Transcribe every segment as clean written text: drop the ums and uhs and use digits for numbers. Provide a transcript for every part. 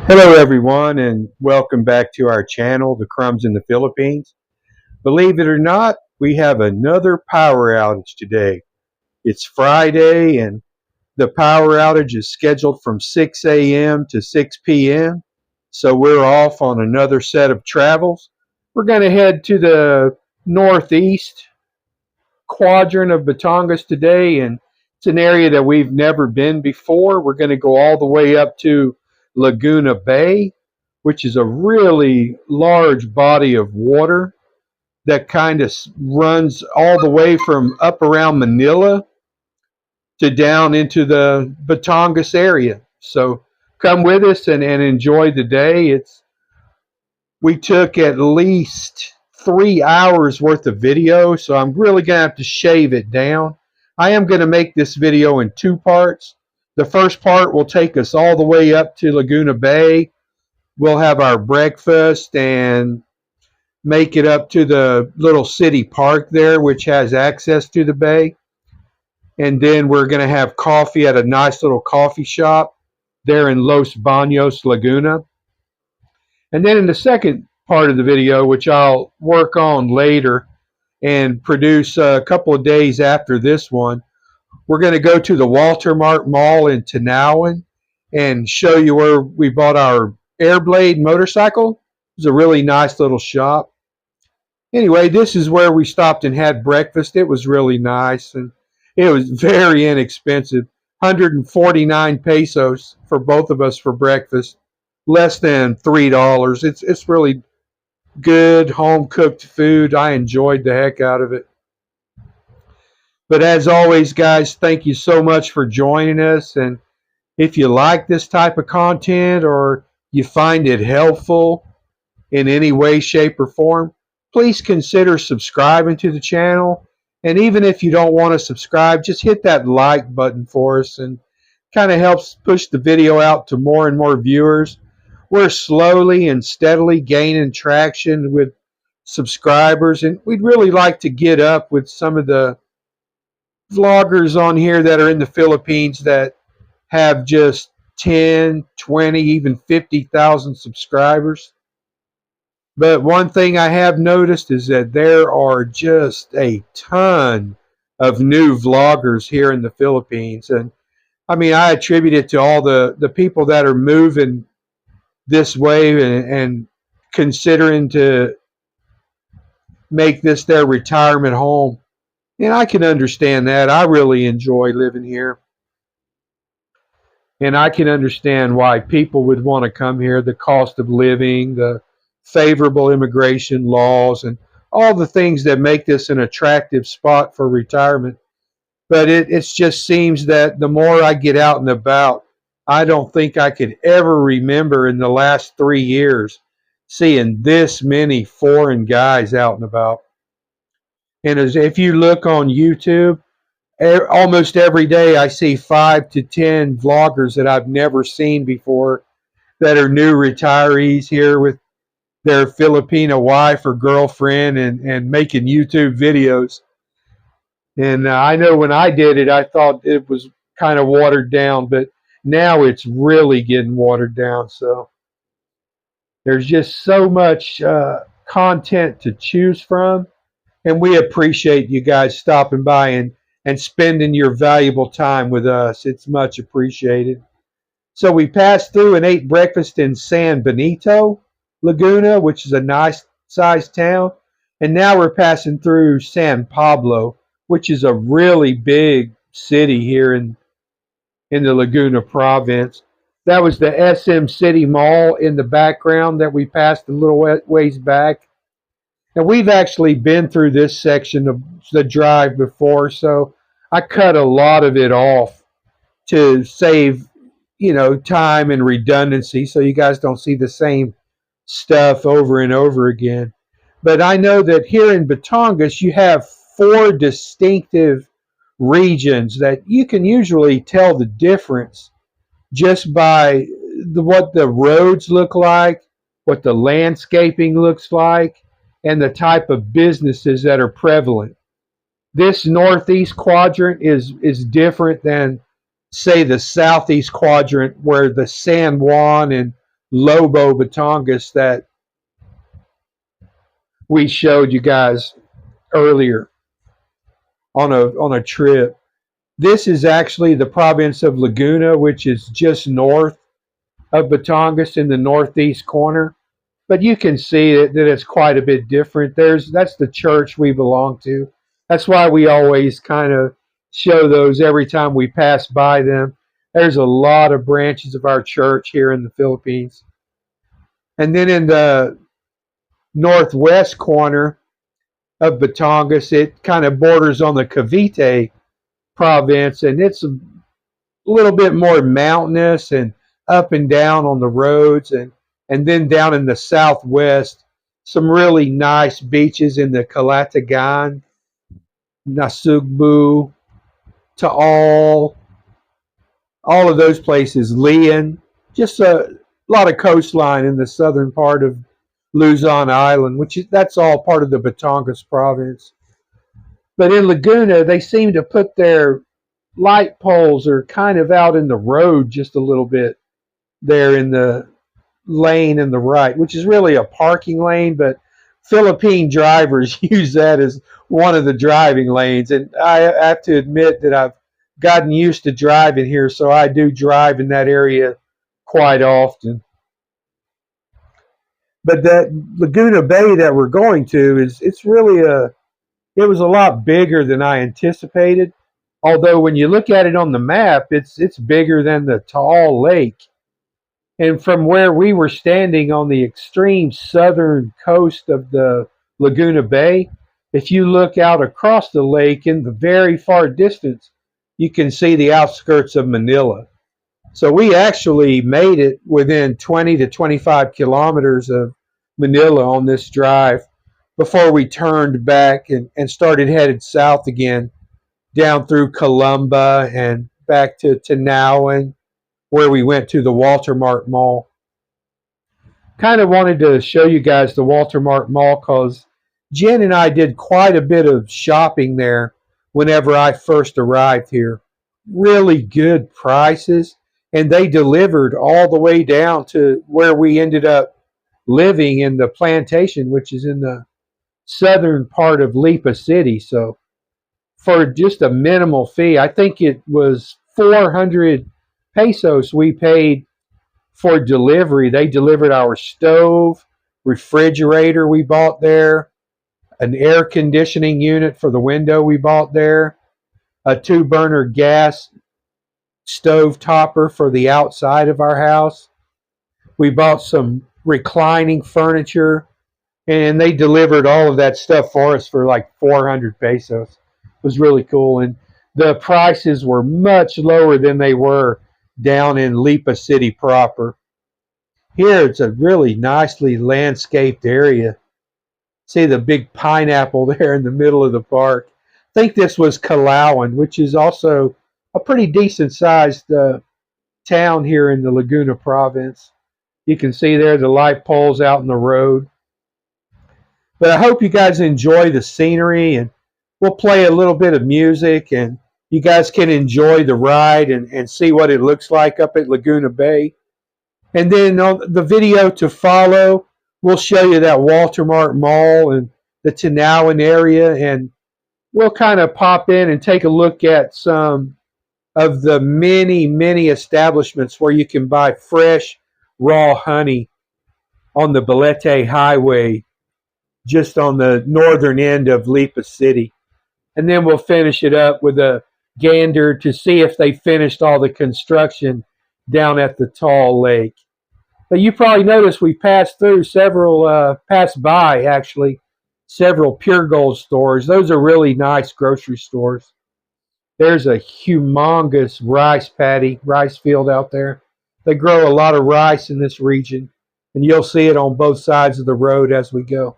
Hello everyone and welcome back to our channel, The Crumbs in the Philippines. Believe it or not, we have another power outage today. It's Friday and the power outage is scheduled from 6 a.m. to 6 p.m. So we're off on another set of travels. We're going to head to the northeast quadrant of Batangas today, and it's an area that we've never been before. We're going to go all the way up to Laguna Bay, which is a really large body of water that kind of runs all the way from up around Manila to down into the Batangas area. So come with us and enjoy the day. We took at least 3 hours worth of video, so I'm really going to have to shave it down. I am going to make this video in two parts. The first part will take us all the way up to Laguna Bay. We'll have our breakfast and make it up to the little city park there, which has access to the bay. And then we're going to have coffee at a nice little coffee shop there in Los Baños, Laguna. And then in the second part of the video, which I'll work on later and produce a couple of days after this one, we're going to go to the Walter Mart Mall in Tanawan and show you where we bought our Airblade motorcycle. It's a really nice little shop. Anyway, this is where we stopped and had breakfast. It was really nice and it was very inexpensive. 149 pesos for both of us for breakfast. Less than $3. It's really good home cooked food. I enjoyed the heck out of it. But as always, guys, thank you so much for joining us. And if you like this type of content or you find it helpful in any way, shape, or form, please consider subscribing to the channel. And even if you don't want to subscribe, just hit that like button for us and kind of helps push the video out to more and more viewers. We're slowly and steadily gaining traction with subscribers, and we'd really like to get up with some of the vloggers on here that are in the Philippines that have just 10, 20, even 50,000 subscribers. But one thing I have noticed is that there are just a ton of new vloggers here in the Philippines. And I mean, I attribute it to all the people that are moving this way and considering to make this their retirement home. And I can understand that. I really enjoy living here. And I can understand why people would want to come here. The cost of living, the favorable immigration laws, and all the things that make this an attractive spot for retirement. But it just seems that the more I get out and about, I don't think I could ever remember in the last 3 years seeing this many foreign guys out and about. And if you look on YouTube, almost every day I see 5 to 10 vloggers that I've never seen before that are new retirees here with their Filipino wife or girlfriend and making YouTube videos. And I know when I did it, I thought it was kind of watered down, but now it's really getting watered down. So there's just so much content to choose from. And we appreciate you guys stopping by and spending your valuable time with us. It's much appreciated. So we passed through and ate breakfast in San Benito, Laguna, which is a nice sized town. And now we're passing through San Pablo, which is a really big city here in the Laguna Province. That was the SM City Mall in the background that we passed a little ways back. And we've actually been through this section of the drive before, so I cut a lot of it off to save, time and redundancy so you guys don't see the same stuff over and over again. But I know that here in Batangas, you have 4 distinctive regions that you can usually tell the difference just by what the roads look like, what the landscaping looks like, and the type of businesses that are prevalent. This northeast quadrant is different than, say, the southeast quadrant where the San Juan and Lobo Batangas that we showed you guys earlier on a trip. This is actually the province of Laguna, which is just north of Batangas in the northeast corner. But you can see that it's quite a bit different. That's the church we belong to. That's why we always kind of show those every time we pass by them. There's a lot of branches of our church here in the Philippines. And then in the northwest corner of Batangas, it kind of borders on the Cavite province, and it's a little bit more mountainous and up and down on the roads, and then down in the southwest, some really nice beaches in the Calatagan, Nasugbu, Taal, all of those places, Leon, just a lot of coastline in the southern part of Luzon Island, that's all part of the Batangas province. But in Laguna, they seem to put their light poles are kind of out in the road just a little bit there in the lane in the right, which is really a parking lane, but Philippine drivers use that as one of the driving lanes. And I have to admit that I've gotten used to driving here, so I do drive in that area quite often. But that Laguna Bay that we're going to it's really it was a lot bigger than I anticipated. Although when you look at it on the map, it's bigger than the Taal Lake. And from where we were standing on the extreme southern coast of the Laguna Bay, if you look out across the lake in the very far distance, you can see the outskirts of Manila. So we actually made it within 20 to 25 kilometers of Manila on this drive before we turned back and started headed south again down through Columba and back to Tanawan, where we went to the Walter Mart Mall. Kind of wanted to show you guys the Walter Mart Mall because Jen and I did quite a bit of shopping there whenever I first arrived here. Really good prices, and they delivered all the way down to where we ended up living in the plantation, which is in the southern part of Lipa City. So for just a minimal fee, I think it was 400 pesos we paid for delivery. They delivered our stove, refrigerator we bought there, an air conditioning unit for the window we bought there, a 2-burner gas stove topper for the outside of our house. We bought some reclining furniture, and they delivered all of that stuff for us for like 400 pesos. It was really cool, and the prices were much lower than they were down in Lipa City proper. Here it's a really nicely landscaped area. See the big pineapple there in the middle of the park. I think this was Calauan, which is also a pretty decent sized town here in the Laguna Province. You can see there the light poles out in the road. But I hope you guys enjoy the scenery, and we'll play a little bit of music, and you guys can enjoy the ride and see what it looks like up at Laguna Bay. And then on the video to follow, we'll show you that Walter Mart Mall and the Tanawan area, and we'll kind of pop in and take a look at some of the many establishments where you can buy fresh, raw honey on the Balete Highway, just on the northern end of Lipa City. And then we'll finish it up with a gander to see if they finished all the construction down at the Taal Lake. But you probably noticed we passed by actually, several Pure Gold stores. Those are really nice grocery stores. There's a humongous rice field out there. They grow a lot of rice in this region, and you'll see it on both sides of the road as we go.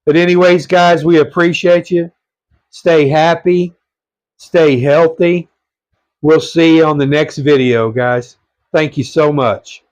But anyways, guys, we appreciate you. Stay happy. Stay healthy. We'll see you on the next video, guys. Thank you so much.